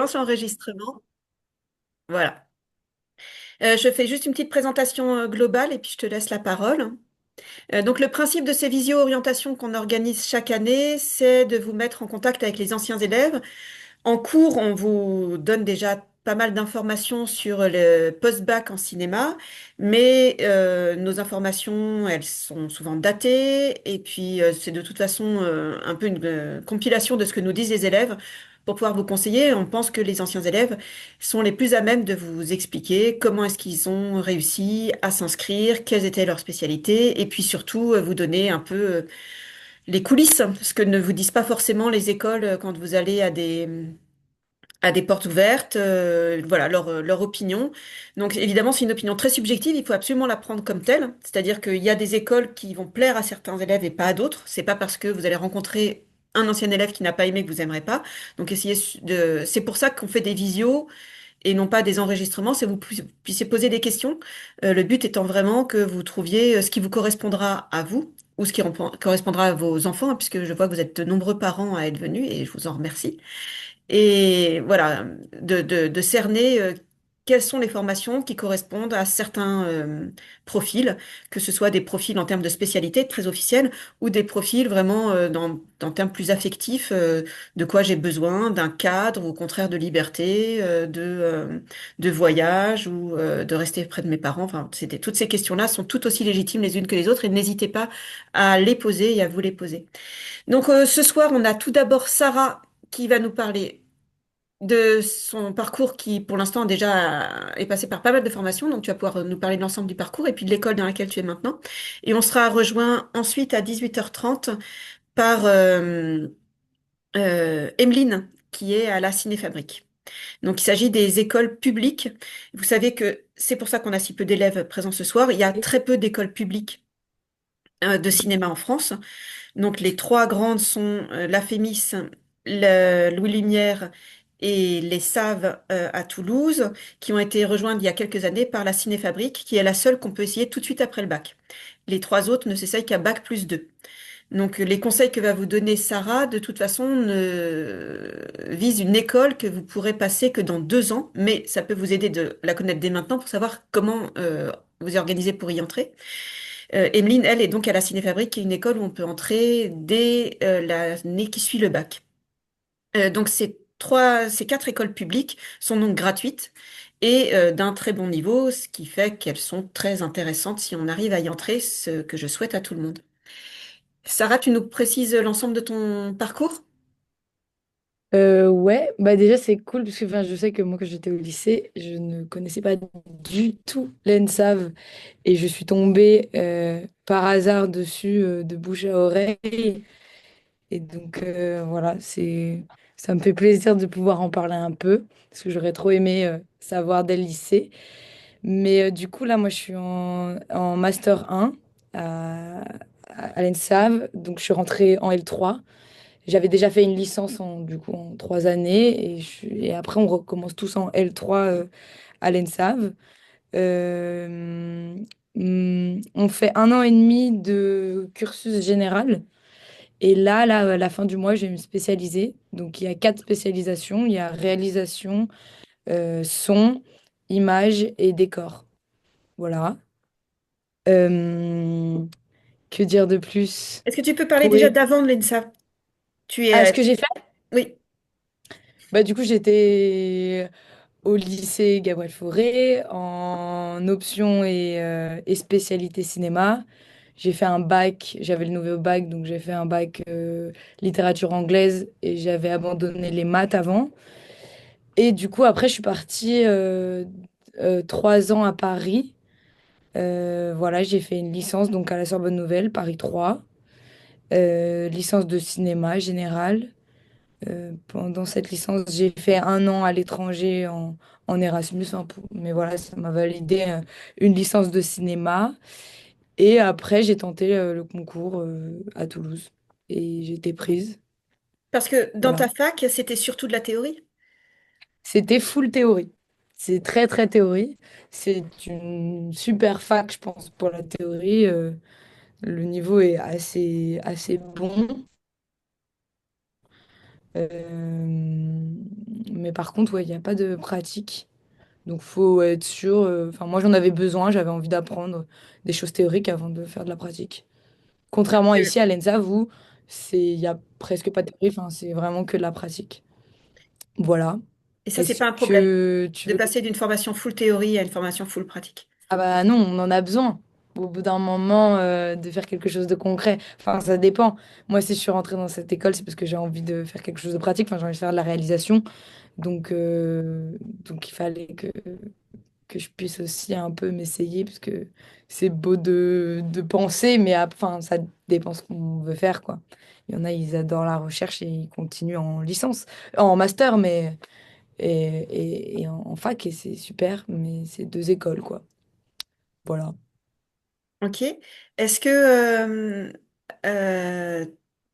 lance l'enregistrement. Voilà. Je fais juste une petite présentation globale et puis je te laisse la parole. Donc, le principe de ces visio-orientations qu'on organise chaque année, c'est de vous mettre en contact avec les anciens élèves. En cours, on vous donne déjà pas mal d'informations sur le post-bac en cinéma, mais nos informations, elles sont souvent datées, et puis c'est de toute façon un peu une compilation de ce que nous disent les élèves pour pouvoir vous conseiller. On pense que les anciens élèves sont les plus à même de vous expliquer comment est-ce qu'ils ont réussi à s'inscrire, quelles étaient leurs spécialités, et puis surtout vous donner un peu les coulisses, ce que ne vous disent pas forcément les écoles quand vous allez à des portes ouvertes, voilà leur opinion. Donc évidemment, c'est une opinion très subjective, il faut absolument la prendre comme telle. C'est-à-dire qu'il y a des écoles qui vont plaire à certains élèves et pas à d'autres. C'est pas parce que vous allez rencontrer un ancien élève qui n'a pas aimé que vous aimerez pas. Donc essayez de... C'est pour ça qu'on fait des visios et non pas des enregistrements, c'est que vous puissiez poser des questions. Le but étant vraiment que vous trouviez ce qui vous correspondra à vous ou ce qui correspondra à vos enfants, hein, puisque je vois que vous êtes de nombreux parents à être venus et je vous en remercie. Et voilà, de cerner quelles sont les formations qui correspondent à certains profils, que ce soit des profils en termes de spécialité très officiels ou des profils vraiment dans termes plus affectifs, de quoi j'ai besoin, d'un cadre ou au contraire de liberté, de voyage ou de rester près de mes parents. Enfin, toutes ces questions-là sont tout aussi légitimes les unes que les autres et n'hésitez pas à les poser et à vous les poser. Donc ce soir, on a tout d'abord Sarah qui va nous parler de son parcours qui, pour l'instant, déjà est passé par pas mal de formations. Donc tu vas pouvoir nous parler de l'ensemble du parcours et puis de l'école dans laquelle tu es maintenant. Et on sera rejoint ensuite à 18h30 par Emeline qui est à la Cinéfabrique. Donc il s'agit des écoles publiques. Vous savez que c'est pour ça qu'on a si peu d'élèves présents ce soir. Il y a très peu d'écoles publiques de cinéma en France. Donc les trois grandes sont la Fémis, le Louis Lumière et les Saves à Toulouse, qui ont été rejointes il y a quelques années par la Cinéfabrique, qui est la seule qu'on peut essayer tout de suite après le bac. Les trois autres ne s'essayent qu'à bac plus 2. Donc les conseils que va vous donner Sarah, de toute façon, ne visent une école que vous pourrez passer que dans 2 ans, mais ça peut vous aider de la connaître dès maintenant pour savoir comment vous organiser pour y entrer. Emeline, elle, est donc à la Cinéfabrique, qui est une école où on peut entrer dès l'année qui suit le bac. Donc ces quatre écoles publiques sont donc gratuites et d'un très bon niveau, ce qui fait qu'elles sont très intéressantes si on arrive à y entrer, ce que je souhaite à tout le monde. Sarah, tu nous précises l'ensemble de ton parcours? Ouais, bah déjà c'est cool parce que enfin, je sais que moi quand j'étais au lycée, je ne connaissais pas du tout l'ENSAV et je suis tombée par hasard dessus de bouche à oreille et donc voilà, ça me fait plaisir de pouvoir en parler un peu parce que j'aurais trop aimé savoir dès le lycée. Mais du coup là moi je suis en master 1 à, à l'ENSAV, donc je suis rentrée en L3. J'avais déjà fait une licence du coup, en 3 années et après on recommence tous en L3 à l'ENSAV. Euh, on fait 1 an et demi de cursus général et là, à la fin du mois, je vais me spécialiser. Donc il y a 4 spécialisations. Il y a réalisation, son, image et décor. Voilà. Euh, que dire de plus? Est-ce que tu peux parler Pour... déjà d'avant de l'ENSA? Tu Ah, ce es... que j'ai fait? Oui. Bah, du coup, j'étais au lycée Gabriel Fauré en option et spécialité cinéma. J'ai fait un bac, j'avais le nouveau bac, donc j'ai fait un bac littérature anglaise et j'avais abandonné les maths avant. Et du coup, après, je suis partie 3 ans à Paris. Voilà, j'ai fait une licence donc à la Sorbonne Nouvelle, Paris 3, licence de cinéma général. Pendant cette licence, j'ai fait 1 an à l'étranger en Erasmus, hein, mais voilà, ça m'a validé une licence de cinéma. Et après, j'ai tenté le concours à Toulouse et j'ai été prise. Parce que dans Voilà. ta fac, c'était surtout de la théorie. C'était full théorie. C'est très, très théorie. C'est une super fac, je pense, pour la théorie. Le niveau est assez bon. Euh, mais par contre, ouais, il n'y a pas de pratique. Donc, faut être sûr. Enfin, moi, j'en avais besoin. J'avais envie d'apprendre des choses théoriques avant de faire de la pratique. Contrairement à ici, à l'ENSA, vous, il y a presque pas de théorie. Enfin, c'est vraiment que de la pratique. Voilà. Et ça, c'est Est-ce pas un problème que tu de veux... passer d'une formation full théorie à une formation full pratique. Ah bah non, on en a besoin. Au bout d'un moment, de faire quelque chose de concret. Enfin, ça dépend. Moi, si je suis rentrée dans cette école, c'est parce que j'ai envie de faire quelque chose de pratique. Enfin, j'ai envie de faire de la réalisation. Donc, donc il fallait que je puisse aussi un peu m'essayer, parce que c'est beau de penser, mais enfin, ça dépend ce qu'on veut faire, quoi. Il y en a, ils adorent la recherche et ils continuent en licence, en master, mais et en fac, et c'est super, mais c'est deux écoles, quoi. Voilà. Ok. Est-ce que euh,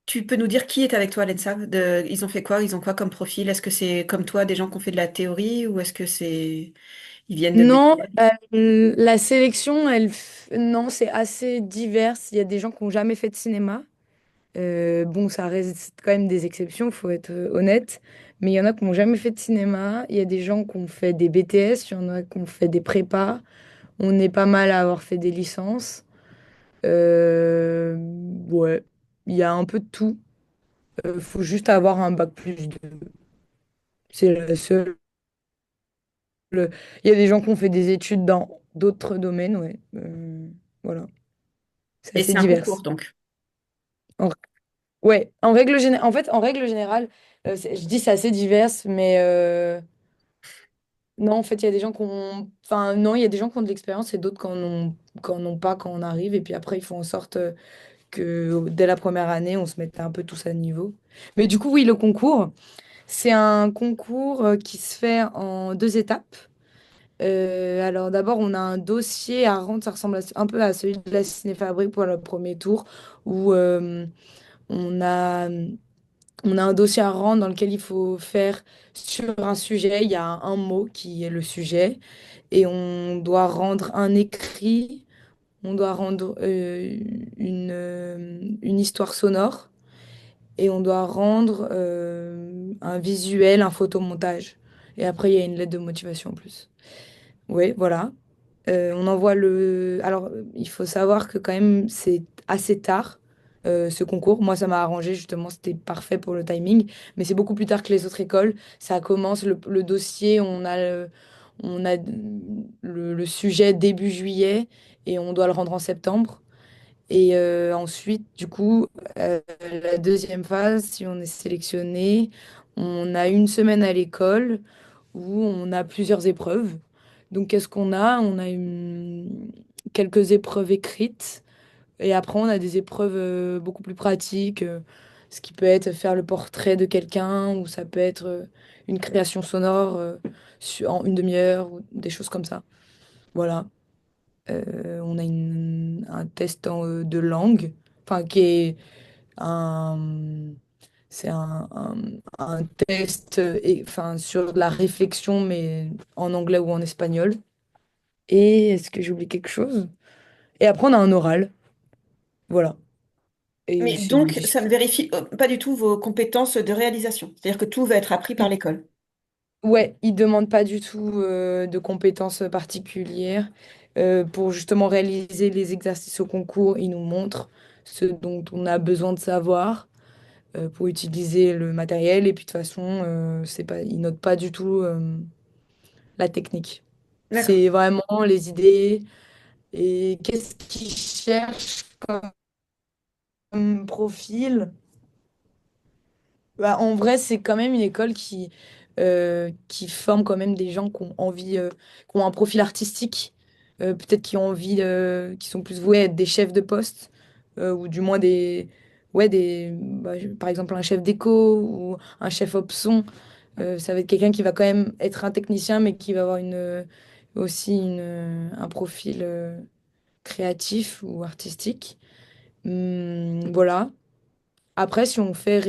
tu peux nous dire qui est avec toi à l'ENSAV? Ils ont fait quoi? Ils ont quoi comme profil? Est-ce que c'est comme toi des gens qui ont fait de la théorie ou est-ce que c'est ils viennent de Non, BTS? la sélection, non, c'est assez divers. Il y a des gens qui n'ont jamais fait de cinéma. Bon, ça reste quand même des exceptions, il faut être honnête. Mais il y en a qui n'ont jamais fait de cinéma. Il y a des gens qui ont fait des BTS, il y en a qui ont fait des prépas. On est pas mal à avoir fait des licences. Euh, ouais, il y a un peu de tout. Il faut juste avoir un bac plus 2. C'est le seul. Il y a des gens qui ont fait des études dans d'autres domaines, ouais. Voilà, c'est Et assez c'est un divers. concours donc. En- Ouais, en règle générale, en fait, en règle générale, je dis c'est assez divers, mais non, en fait, il y a des gens qui ont, enfin, non, il y a des gens qui ont de l'expérience et d'autres qui en ont pas quand on arrive. Et puis après, ils font en sorte que dès la première année, on se mette un peu tous à niveau. Mais du coup, oui, le concours, c'est un concours qui se fait en deux étapes. Alors d'abord, on a un dossier à rendre, ça ressemble un peu à celui de la Cinéfabrique pour le premier tour, où on a, on a un dossier à rendre dans lequel il faut faire sur un sujet, il y a un mot qui est le sujet, et on doit rendre un écrit, on doit rendre une histoire sonore, et on doit rendre un visuel, un photomontage. Et après, il y a une lettre de motivation en plus. Oui, voilà. On envoie le... Alors, il faut savoir que quand même, c'est assez tard, ce concours. Moi, ça m'a arrangé, justement, c'était parfait pour le timing. Mais c'est beaucoup plus tard que les autres écoles. Ça commence, le dossier, on a le sujet début juillet et on doit le rendre en septembre. Et ensuite, du coup, la deuxième phase, si on est sélectionné, on a une semaine à l'école où on a plusieurs épreuves. Donc, qu'est-ce qu'on a? On a quelques épreuves écrites et après, on a des épreuves beaucoup plus pratiques, ce qui peut être faire le portrait de quelqu'un ou ça peut être une création sonore en une demi-heure ou des choses comme ça. Voilà. On a un test de langue, enfin, qui est un, c'est un test enfin, sur la réflexion, mais en anglais ou en espagnol. Et est-ce que j'ai oublié quelque chose? Et après, on a un oral. Voilà. Et Mais c'est donc, ça ne vérifie pas du tout vos compétences de réalisation. C'est-à-dire que tout va être appris par l'école. ouais, ils demandent pas du tout de compétences particulières. Pour justement réaliser les exercices au concours, ils nous montrent ce dont on a besoin de savoir pour utiliser le matériel. Et puis de toute façon, c'est pas, ils notent pas du tout la technique. D'accord. C'est vraiment les idées et qu'est-ce qu'ils cherchent comme profil. Bah, en vrai, c'est quand même une école qui forme quand même des gens qui ont envie, qui ont un profil artistique, peut-être qui ont envie, qui sont plus voués à être des chefs de poste, ou du moins par exemple un chef déco ou un chef option. Ça va être quelqu'un qui va quand même être un technicien, mais qui va avoir aussi un profil créatif ou artistique. Voilà. Après, si on fait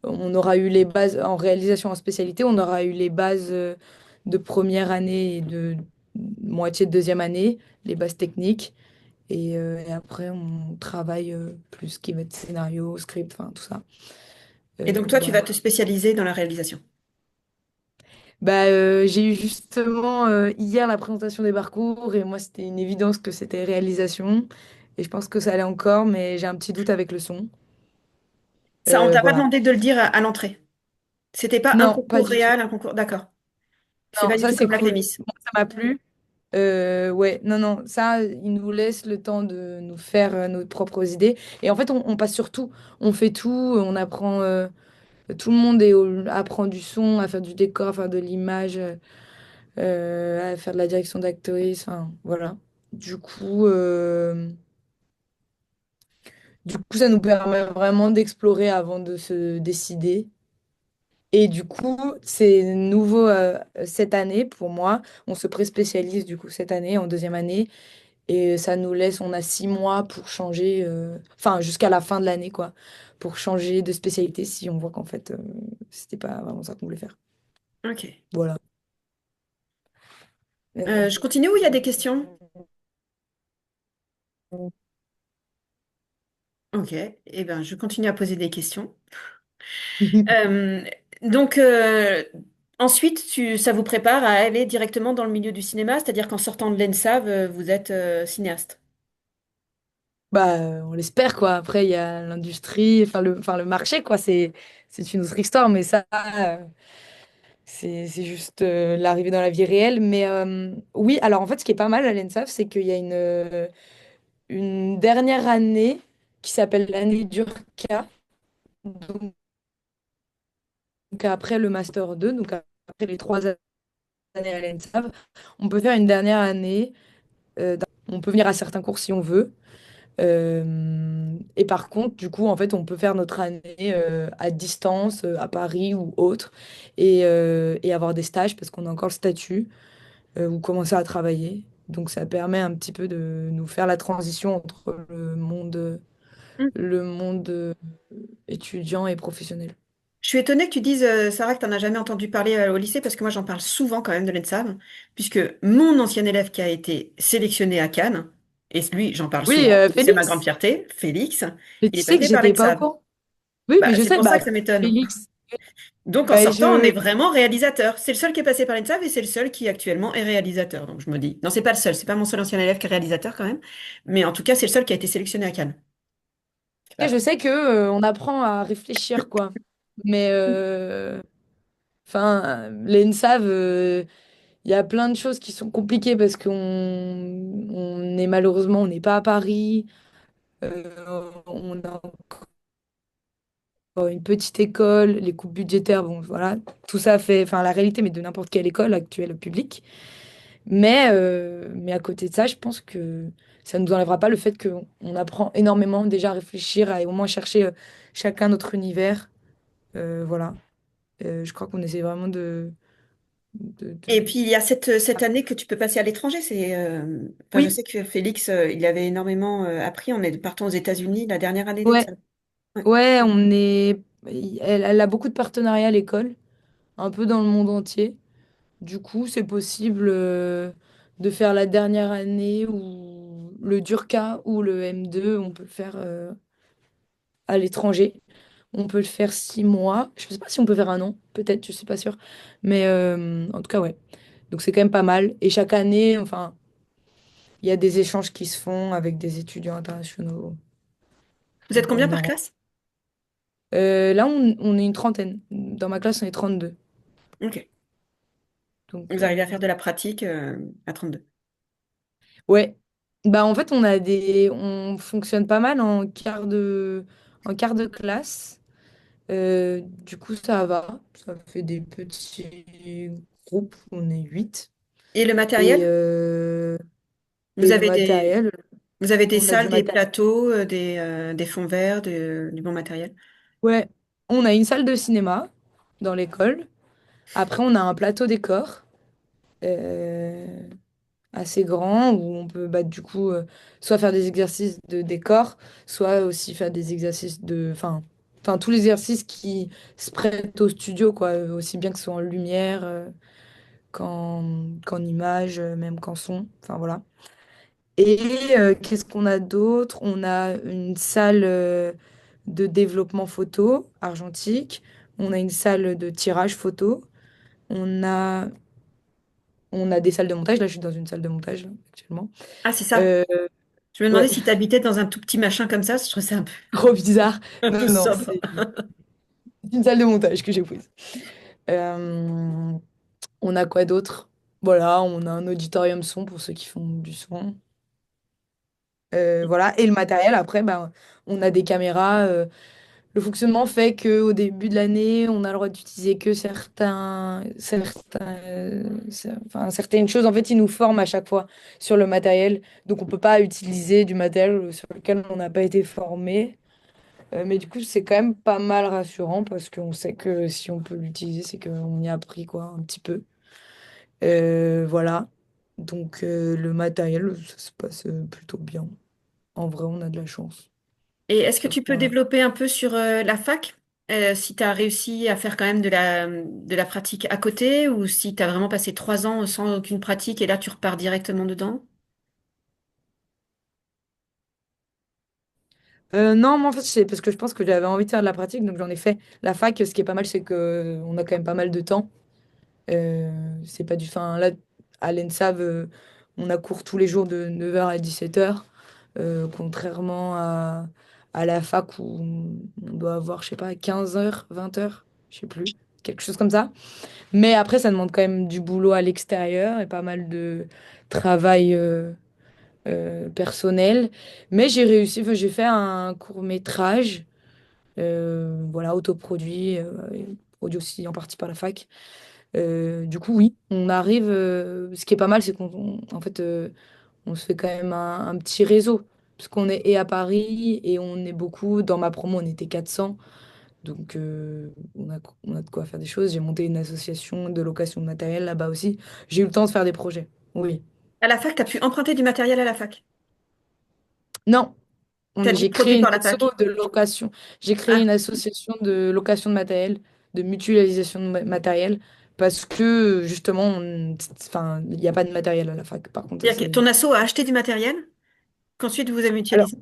on aura eu les bases en réalisation en spécialité, on aura eu les bases de première année et de moitié de deuxième année, les bases techniques. Et après, on travaille plus ce qui va être scénario, script, enfin tout ça. Et donc toi, tu vas Voilà. te spécialiser dans la réalisation. Bah, j'ai eu justement hier la présentation des parcours et moi c'était une évidence que c'était réalisation et je pense que ça allait encore mais j'ai un petit doute avec le son. Ça, on t'a pas Voilà. demandé de le dire à l'entrée. C'était pas un Non, pas concours du tout. réel, un concours. D'accord. C'est pas Non, du ça tout c'est comme la cool. Clémis. Moi, ça m'a plu. Ouais, non, non, ça, ils nous laissent le temps de nous faire nos propres idées. Et en fait, on passe sur tout. On fait tout, on apprend, tout le monde apprend du son, à faire du décor, à faire de l'image, à faire de la direction d'actrice, enfin, voilà. Du coup, euh, du coup, ça nous permet vraiment d'explorer avant de se décider. Et du coup, c'est nouveau cette année pour moi. On se pré-spécialise du coup cette année, en deuxième année. Et ça nous laisse, on a 6 mois pour changer, enfin jusqu'à la fin de l'année, quoi, pour changer de spécialité si on voit qu'en fait, c'était pas vraiment ça qu'on voulait faire. Ok. Voilà. Je continue ou il y a des questions? Ok. Eh ben, je continue à poser des questions. Euh, donc, ensuite, ça vous prépare à aller directement dans le milieu du cinéma, c'est-à-dire qu'en sortant de l'ENSAV, vous êtes cinéaste. Bah, on l'espère, quoi. Après, il y a l'industrie, enfin, le marché, quoi. C'est une autre histoire, mais ça, c'est juste l'arrivée dans la vie réelle. Mais oui, alors en fait, ce qui est pas mal à l'ENSAF, c'est qu'il y a une dernière année qui s'appelle l'année d'URCA. Donc après le Master 2, donc après les 3 années à l'ENSAV, on peut faire une dernière année. On peut venir à certains cours si on veut. Et par contre, du coup, en fait, on peut faire notre année à distance, à Paris ou autre, et avoir des stages parce qu'on a encore le statut ou commencer à travailler. Donc ça permet un petit peu de nous faire la transition entre le monde étudiant et professionnel. Je suis étonnée que tu dises, Sarah, que tu n'en as jamais entendu parler au lycée, parce que moi j'en parle souvent quand même de l'ENSAV, puisque mon ancien élève qui a été sélectionné à Cannes, et lui j'en parle Oui, souvent, c'est ma grande Félix, fierté, Félix, mais il tu est sais que passé par j'étais pas au l'ENSAV. courant. Oui, mais Bah, je c'est sais, pour ça bah, que ça m'étonne. Félix, Donc en bah, sortant, on est je, vraiment réalisateur. C'est le seul qui est passé par l'ENSAV et c'est le seul qui actuellement est réalisateur. Donc je me dis, non, c'est pas le seul, c'est pas mon seul ancien élève qui est réalisateur quand même, mais en tout cas c'est le seul qui a été sélectionné à Cannes. je Voilà. sais que on apprend à réfléchir, quoi. Mais enfin, l'ENSAV, il y a plein de choses qui sont compliquées parce on est malheureusement, on n'est pas à Paris. On a encore une petite école, les coupes budgétaires, bon, voilà, tout ça fait, enfin, la réalité, mais de n'importe quelle école actuelle publique. Mais à côté de ça, je pense que ça ne nous enlèvera pas le fait qu'on apprend énormément déjà à réfléchir, à au moins chercher chacun notre univers. Voilà. Je crois qu'on essaie vraiment Et puis il y a cette année que tu peux passer à l'étranger. Enfin, je Oui, sais que Félix, il avait énormément appris. On est partant aux États-Unis la dernière année ouais, d'ENSAV. Ouais. ouais, elle a beaucoup de partenariats à l'école, un peu dans le monde entier. Du coup, c'est possible de faire la dernière année ou le DURCA ou le M2, on peut le faire à l'étranger. On peut le faire 6 mois. Je ne sais pas si on peut faire un an, peut-être, je suis pas sûre. Mais en tout cas, ouais. Donc c'est quand même pas mal. Et chaque année, enfin, il y a des échanges qui se font avec des étudiants internationaux. Vous êtes Donc combien on par en... classe? Là, on est une trentaine. Dans ma classe, on est 32. Ok. Donc, Vous arrivez à faire de la pratique à 32. ouais. Bah, en fait, on fonctionne pas mal en quart de classe. Du coup, ça va. Ça fait des petits groupes. On est 8. Et le Et, matériel? euh, Vous et le avez des, matériel, vous avez des on a salles, du des matériel. plateaux, des fonds verts, du bon matériel. Ouais. On a une salle de cinéma dans l'école. Après, on a un plateau décor. euh, Assez grand où on peut du coup soit faire des exercices de décor, soit aussi faire des exercices enfin tous les exercices qui se prêtent au studio quoi, aussi bien que ce soit en lumière qu'en image, même qu'en son, enfin voilà. Et qu'est-ce qu'on a d'autre? On a une salle de développement photo argentique. On a une salle de tirage photo. On a, on a des salles de montage. Là, je suis dans une salle de montage là, actuellement. Ah, c'est ça. Euh, Je me demandais ouais, si tu habitais dans un tout petit machin comme ça. Je trouve ça trop bizarre. un peu Non, non, sobre. c'est une salle de montage que j'ai prise. Euh, on a quoi d'autre? Voilà, on a un auditorium son pour ceux qui font du son. Voilà, et le matériel, après, ben, on a des caméras. Le fonctionnement fait qu'au début de l'année, on a le droit d'utiliser que enfin, certaines choses. En fait, ils nous forment à chaque fois sur le matériel. Donc, on peut pas utiliser du matériel sur lequel on n'a pas été formé. Mais du coup, c'est quand même pas mal rassurant parce qu'on sait que si on peut l'utiliser, c'est qu'on y a appris quoi, un petit peu. Voilà. Donc, le matériel, ça se passe plutôt bien. En vrai, on a de la chance Et est-ce que à ce tu peux point-là. développer un peu sur la fac? Si tu as réussi à faire quand même de la pratique à côté ou si tu as vraiment passé 3 ans sans aucune pratique et là tu repars directement dedans? Non, moi en fait, c'est parce que je pense que j'avais envie de faire de la pratique, donc j'en ai fait. La fac, ce qui est pas mal, c'est que on a quand même pas mal de temps. C'est pas du fin. Là, à l'ENSAV, on a cours tous les jours de 9h à 17h, contrairement à la fac où on doit avoir, je sais pas, 15h, 20h, je sais plus, quelque chose comme ça. Mais après, ça demande quand même du boulot à l'extérieur et pas mal de travail. Personnel. Mais j'ai réussi, enfin, j'ai fait un court-métrage, voilà, autoproduit, produit aussi en partie par la fac. Du coup, oui, on arrive. Ce qui est pas mal, c'est en fait, on se fait quand même un petit réseau. Parce qu'on est et à Paris et on est beaucoup. Dans ma promo, on était 400. Donc, on a de quoi faire des choses. J'ai monté une association de location de matériel là-bas aussi. J'ai eu le temps de faire des projets. Oui. À la fac, tu as pu emprunter du matériel à la fac. Non, Tu as dit J'ai produit créé une par la asso fac. de location. J'ai créé une Ah, association de location de matériel, de mutualisation de matériel, parce que justement, enfin, il n'y a pas de matériel à la fac. Par contre, ça c'est-à-dire que c'est. ton asso a acheté du matériel qu'ensuite vous avez Alors, mutualisé.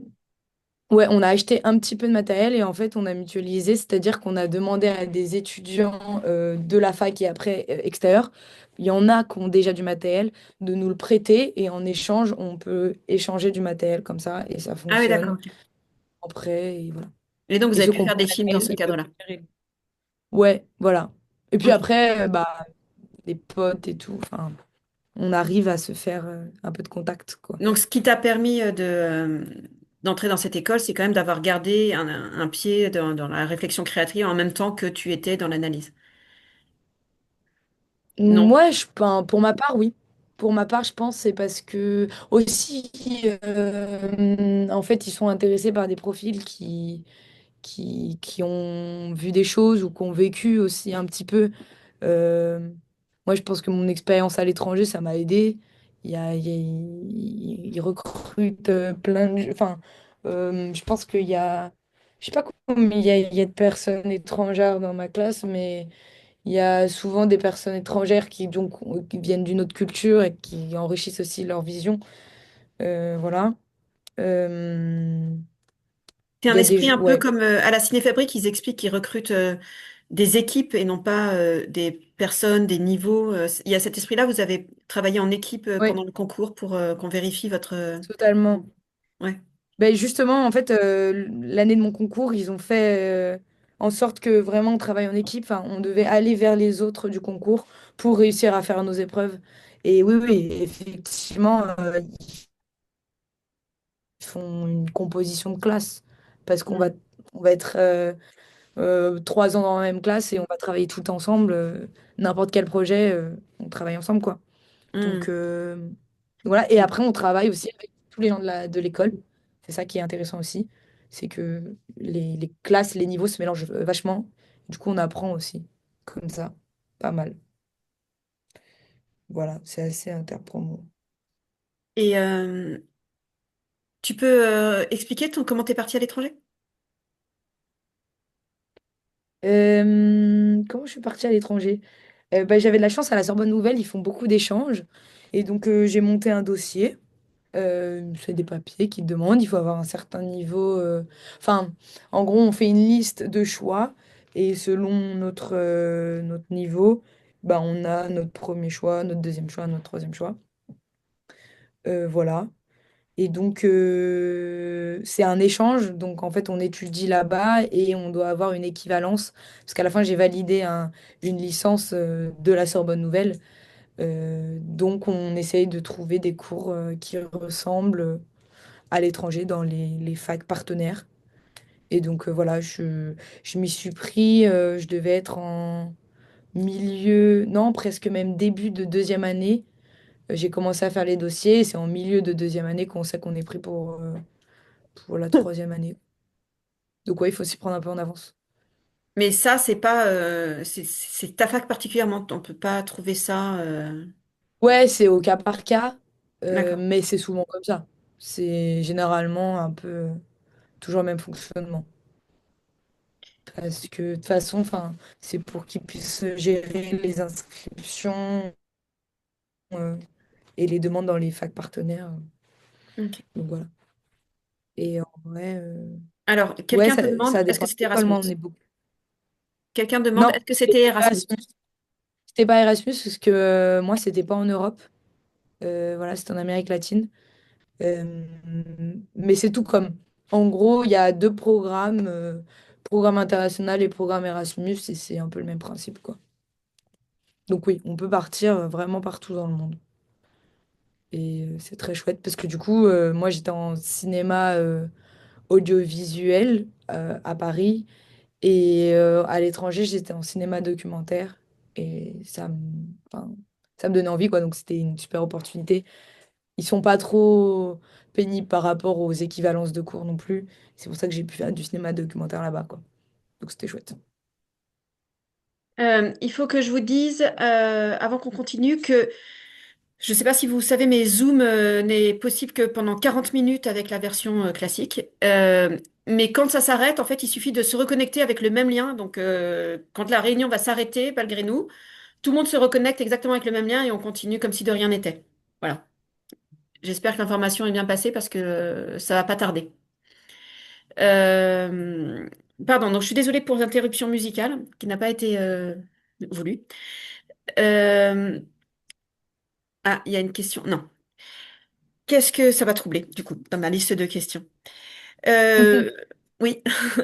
ouais, on a acheté un petit peu de matériel et en fait, on a mutualisé, c'est-à-dire qu'on a demandé à des étudiants de la fac et après extérieurs, il y en a qui ont déjà du matériel, de nous le prêter et en échange, on peut échanger du matériel comme ça et ça Ah oui, d'accord. fonctionne Ok. après et voilà. Et donc vous Et avez ceux pu qui n'ont faire pas des de films dans matériel, ce ils peuvent cadre-là. préférer. Ouais, voilà. Et puis Ok. après, bah, les potes et tout, enfin, on arrive à se faire un peu de contact, quoi. Donc ce qui t'a permis d'entrer dans cette école, c'est quand même d'avoir gardé un pied dans la réflexion créative en même temps que tu étais dans l'analyse. Non. Moi, enfin, pour ma part, oui. Pour ma part, je pense, c'est parce que aussi, en fait, ils sont intéressés par des profils qui ont vu des choses ou qui ont vécu aussi un petit peu. Euh, Moi, je pense que mon expérience à l'étranger, ça m'a aidé. Ils recrutent plein de... Enfin, je pense qu'il y a... Je sais pas combien il y a de personnes étrangères dans ma classe, mais il y a souvent des personnes étrangères qui, donc, qui viennent d'une autre culture et qui enrichissent aussi leur vision. Voilà. Euh, C'est Il un y a des... esprit un peu Ouais. comme à la Cinéfabrique, ils expliquent qu'ils recrutent des équipes et non pas des personnes, des niveaux. Il y a cet esprit-là, vous avez travaillé en équipe Oui, pendant le concours pour qu'on vérifie votre... totalement. Ouais. Ben justement, en fait, l'année de mon concours, ils ont fait en sorte que vraiment on travaille en équipe. Enfin, on devait aller vers les autres du concours pour réussir à faire nos épreuves. Et oui, oui, effectivement, ils font une composition de classe parce Mm. on va être 3 ans dans la même classe et on va travailler tout ensemble. N'importe quel projet, on travaille ensemble, quoi. Donc, Mm. voilà. Et après, on travaille aussi avec tous les gens de l'école. C'est ça qui est intéressant aussi. C'est que les classes, les niveaux se mélangent vachement. Du coup, on apprend aussi. Comme ça. Pas mal. Voilà. C'est assez interpromo. Et tu peux expliquer comment t'es parti à l'étranger? Comment je suis partie à l'étranger? Bah, j'avais de la chance à la Sorbonne Nouvelle. Ils font beaucoup d'échanges. Et donc, j'ai monté un dossier. C'est des papiers qui demandent, il faut avoir un certain niveau. Enfin, en gros, on fait une liste de choix et selon notre niveau, bah, on a notre premier choix, notre deuxième choix, notre troisième choix. Voilà. Et donc, c'est un échange. Donc, en fait, on étudie là-bas et on doit avoir une équivalence. Parce qu'à la fin, j'ai validé une licence de la Sorbonne Nouvelle. Donc, on essaye de trouver des cours qui ressemblent à l'étranger dans les facs partenaires. Et donc, voilà, je m'y suis pris. Je devais être en milieu, non, presque même début de deuxième année. J'ai commencé à faire les dossiers. Et c'est en milieu de deuxième année qu'on sait qu'on est pris pour la troisième année. Donc ouais, il faut s'y prendre un peu en avance. Mais ça, c'est pas, c'est ta fac particulièrement. On peut pas trouver ça. Ouais, c'est au cas par cas, D'accord. mais c'est souvent comme ça. C'est généralement un peu toujours le même fonctionnement. Parce que de toute façon, enfin, c'est pour qu'ils puissent gérer les inscriptions euh, et les demandes dans les facs partenaires. Ok. Donc voilà. Et en vrai, Alors, ouais, quelqu'un te demande, ça est-ce que dépend de c'était l'école. Erasmus? Moi, on est beaucoup. Quelqu'un demande, Non, est-ce que c'était c'était pas Erasmus? Erasmus. C'était pas Erasmus parce que moi, c'était pas en Europe. Voilà, c'était en Amérique latine. Euh, mais c'est tout comme. En gros, il y a deux programmes, programme international et programme Erasmus, et c'est un peu le même principe, quoi. Donc oui, on peut partir vraiment partout dans le monde. Et c'est très chouette parce que du coup, moi j'étais en cinéma audiovisuel à Paris et à l'étranger, j'étais en cinéma documentaire et enfin, ça me donnait envie, quoi. Donc c'était une super opportunité. Ils sont pas trop pénibles par rapport aux équivalences de cours non plus. C'est pour ça que j'ai pu faire du cinéma documentaire là-bas, quoi. Donc c'était chouette. Il faut que je vous dise, avant qu'on continue, que je ne sais pas si vous savez, mais Zoom n'est possible que pendant 40 minutes avec la version classique. Mais quand ça s'arrête, en fait, il suffit de se reconnecter avec le même lien. Donc, quand la réunion va s'arrêter, malgré nous, tout le monde se reconnecte exactement avec le même lien et on continue comme si de rien n'était. Voilà. J'espère que l'information est bien passée parce que ça va pas tarder. Euh, Pardon, donc je suis désolée pour l'interruption musicale qui n'a pas été voulue. Euh, Ah, il y a une question. Non. Qu'est-ce que ça va troubler, du coup, dans ma liste de questions? Euh, oui,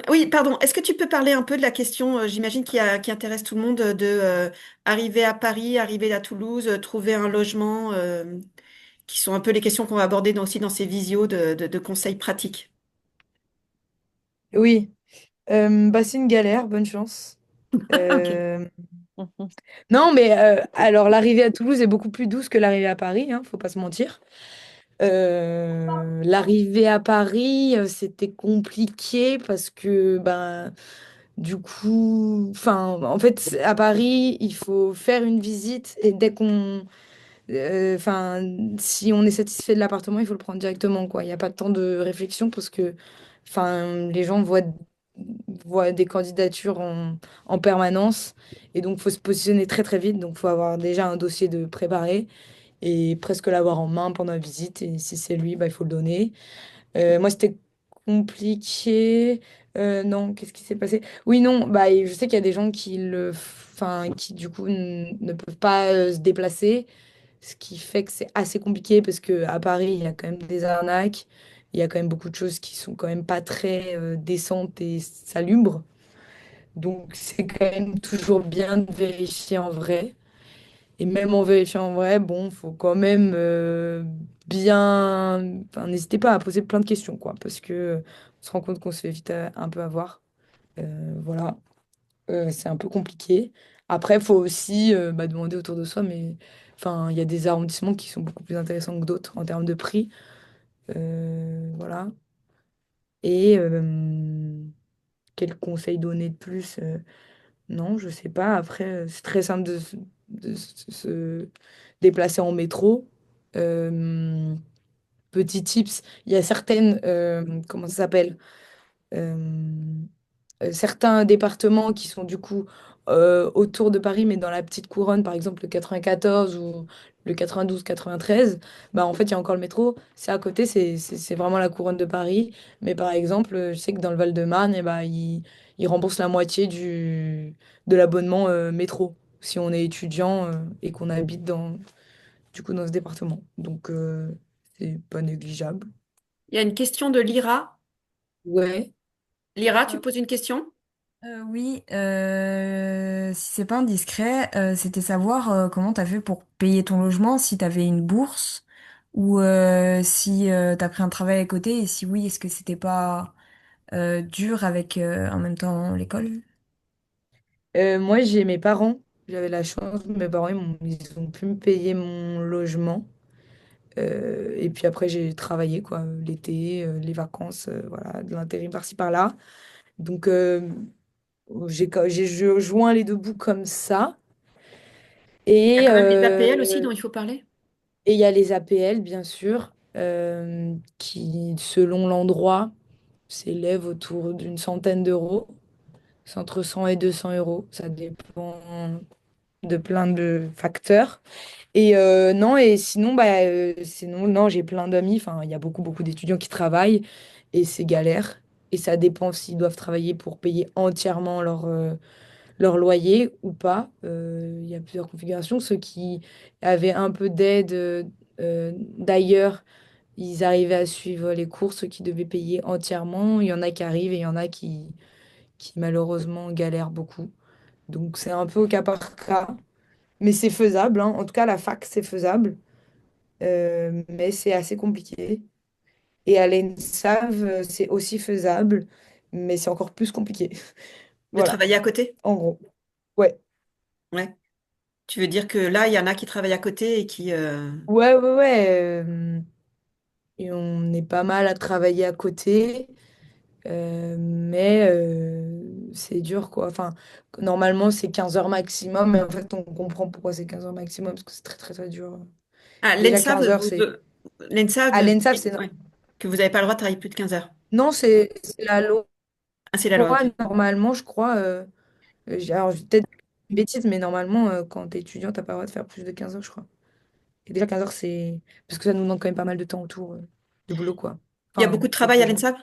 oui, pardon. Est-ce que tu peux parler un peu de la question, j'imagine, qui intéresse tout le monde, de arriver à Paris, arriver à Toulouse, trouver un logement, qui sont un peu les questions qu'on va aborder aussi dans ces visios de conseils pratiques. Oui, bah, c'est une galère, bonne chance. Ok. Euh, Non, mais alors l'arrivée à Toulouse est beaucoup plus douce que l'arrivée à Paris, hein, faut pas se mentir. L'arrivée à Paris, c'était compliqué parce que ben du coup, enfin en fait à Paris, il faut faire une visite et dès qu'on enfin, si on est satisfait de l'appartement, il faut le prendre directement, quoi. Il n'y a pas de temps de réflexion parce que, enfin, les gens voient des candidatures en permanence et donc il faut se positionner très très vite. Donc il faut avoir déjà un dossier de préparé et presque l'avoir en main pendant la visite. Et si c'est lui, bah, il faut le donner. Moi, c'était compliqué. Non, qu'est-ce qui s'est passé? Oui, non, bah, et je sais qu'il y a des gens enfin, qui du coup ne peuvent pas se déplacer. Ce qui fait que c'est assez compliqué parce que à Paris, il y a quand même des arnaques. Il y a quand même beaucoup de choses qui sont quand même pas très décentes et salubres. Donc, c'est quand même toujours bien de vérifier en vrai. Et même en vérifiant en vrai, bon, faut quand même bien. Enfin, n'hésitez pas à poser plein de questions, quoi, parce que on se rend compte qu'on se fait vite un peu avoir. Voilà. C'est un peu compliqué. Après, il faut aussi bah, demander autour de soi, mais enfin, il y a des arrondissements qui sont beaucoup plus intéressants que d'autres en termes de prix. Voilà. Et quel conseil donner de plus? Non, je sais pas. Après, c'est très simple de se déplacer en métro. Euh, Petit tips, il y a certaines, comment ça s'appelle? Euh, Certains départements qui sont du coup autour de Paris, mais dans la petite couronne, par exemple le 94 ou le 92, 93, bah en fait, il y a encore le métro. C'est à côté, c'est vraiment la couronne de Paris. Mais par exemple, je sais que dans le Val-de-Marne, eh bah, ils remboursent la moitié de l'abonnement métro si on est étudiant et qu'on habite du coup, dans ce département. Donc, c'est pas négligeable. Il y a une question de Lyra. Ouais. Lyra, tu poses une question? Oui, si c'est pas indiscret, c'était savoir comment t'as fait pour payer ton logement, si t'avais une bourse ou si t'as pris un travail à côté et si oui, est-ce que c'était pas dur avec en même temps l'école? Moi, j'ai mes parents. J'avais la chance, mes parents, ils ont pu me payer mon logement. Et puis après, j'ai travaillé, quoi, l'été, les vacances, voilà, de l'intérim par-ci, par-là. Donc, j'ai joint les deux bouts comme ça. Il y a Et quand même les APL aussi dont il faut parler. il y a les APL, bien sûr, qui, selon l'endroit, s'élèvent autour d'une centaine d'euros. C'est entre 100 et 200 euros. Ça dépend de plein de facteurs. Et non, et sinon, sinon, non, j'ai plein d'amis. Enfin, il y a beaucoup, beaucoup d'étudiants qui travaillent et c'est galère. Et ça dépend s'ils doivent travailler pour payer entièrement leur loyer ou pas. Il y a plusieurs configurations. Ceux qui avaient un peu d'aide d'ailleurs, ils arrivaient à suivre les cours. Ceux qui devaient payer entièrement, il y en a qui arrivent et il y en a qui malheureusement galèrent beaucoup. Donc c'est un peu au cas par cas. Mais c'est faisable, hein. En tout cas, la fac, c'est faisable. Mais c'est assez compliqué. Et à l'ENSAV, c'est aussi faisable, mais c'est encore plus compliqué. De Voilà, travailler à côté? en gros. Ouais. Ouais. Tu veux dire que là, il y en a qui travaillent à côté et qui... Ouais, ouais, ouais. Et on est pas mal à travailler à côté, mais c'est dur, quoi. Enfin, normalement, c'est 15 heures maximum, mais en fait, on comprend pourquoi c'est 15 heures maximum, parce que c'est très, très, très dur. Ah, Déjà, l'ENSAV, 15 heures, c'est... l'ENSAV À vous l'ENSAV, dit c'est... ouais, que vous n'avez pas le droit de travailler plus de 15 heures. Non, c'est la loi. Ah, c'est la loi, Loi, ok. normalement, je crois. Alors, je vais peut-être dire une bêtise, mais normalement, quand t'es étudiant, t'as pas le droit de faire plus de 15 heures, je crois. Et déjà, 15 heures, c'est. Parce que ça nous demande quand même pas mal de temps autour de boulot, quoi. Il y a Enfin, beaucoup de pour travail à payer. l'ENSAV?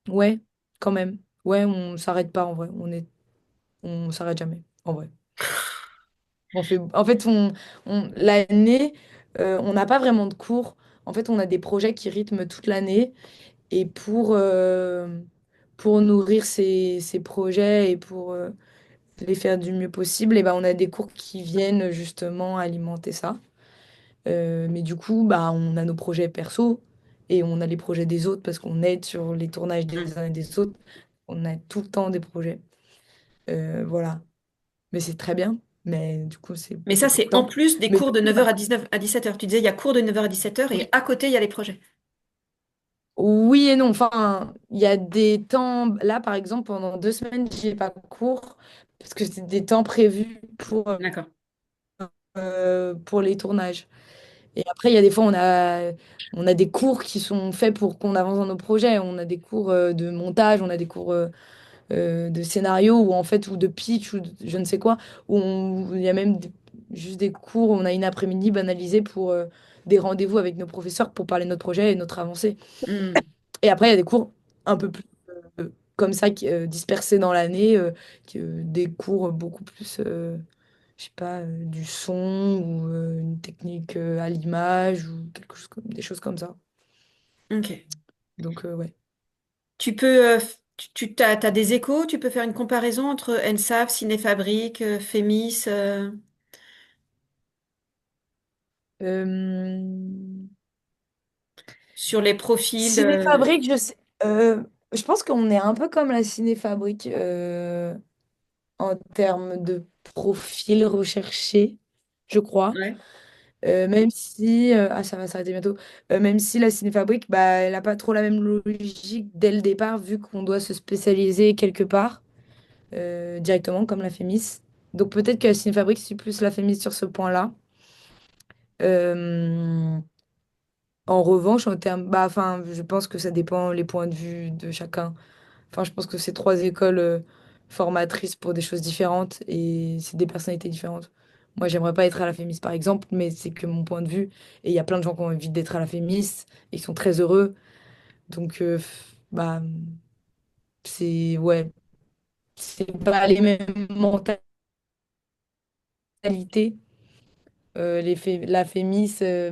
Ouais, quand même. Ouais, on s'arrête pas en vrai. On s'arrête jamais, en vrai. On fait... En fait, l'année, on n'a pas vraiment de cours. En fait, on a des projets qui rythment toute l'année. Et pour nourrir ces projets et pour les faire du mieux possible, et ben, on a des cours qui viennent justement alimenter ça. Mais du coup, bah, on a nos projets perso et on a les projets des autres parce qu'on aide sur les tournages Hmm. des uns et des autres. On a tout le temps des projets. Voilà. Mais c'est très bien. Mais du coup, c'est Mais ça, beaucoup de c'est en temps. plus des Mais cours du de coup, 9 heures à 19 à 17 heures. Tu disais, il y a cours de 9 heures à 17 heures et oui, à côté, il y a les projets. oui et non. Enfin, il y a des temps. Là, par exemple, pendant 2 semaines, j'ai pas cours parce que c'est des temps prévus D'accord. pour les tournages. Et après, il y a des fois, on a des cours qui sont faits pour qu'on avance dans nos projets. On a des cours de montage, on a des cours de scénario ou en fait, ou de pitch ou je ne sais quoi. Où il y a même juste des cours où on a une après-midi banalisée pour des rendez-vous avec nos professeurs pour parler de notre projet et notre avancée. Hmm. Et après, il y a des cours un peu plus comme ça, dispersés dans l'année, des cours beaucoup plus, je sais pas, du son ou une technique à l'image ou des choses comme ça. Ok. Donc, ouais. Tu peux, t'as des échos, tu peux faire une comparaison entre ENSAV, Cinéfabrique, Fémis, Euh, sur les profils. Cinéfabrique, je sais. Je pense qu'on est un peu comme la Cinéfabrique en termes de profil recherché, je crois. Ouais. Même si, ah ça va s'arrêter bientôt, même si la Cinéfabrique, bah, elle n'a pas trop la même logique dès le départ, vu qu'on doit se spécialiser quelque part directement, comme la Fémis. Donc peut-être que la Cinéfabrique, c'est plus la Fémis sur ce point-là. Euh, En revanche, en termes, bah, enfin, je pense que ça dépend les points de vue de chacun. Enfin, je pense que ces trois écoles formatrices pour des choses différentes et c'est des personnalités différentes. Moi, j'aimerais pas être à la Fémis, par exemple, mais c'est que mon point de vue. Et il y a plein de gens qui ont envie d'être à la Fémis et qui sont très heureux. Donc, bah, ouais, c'est pas les mêmes mentalités. La Fémis, bah,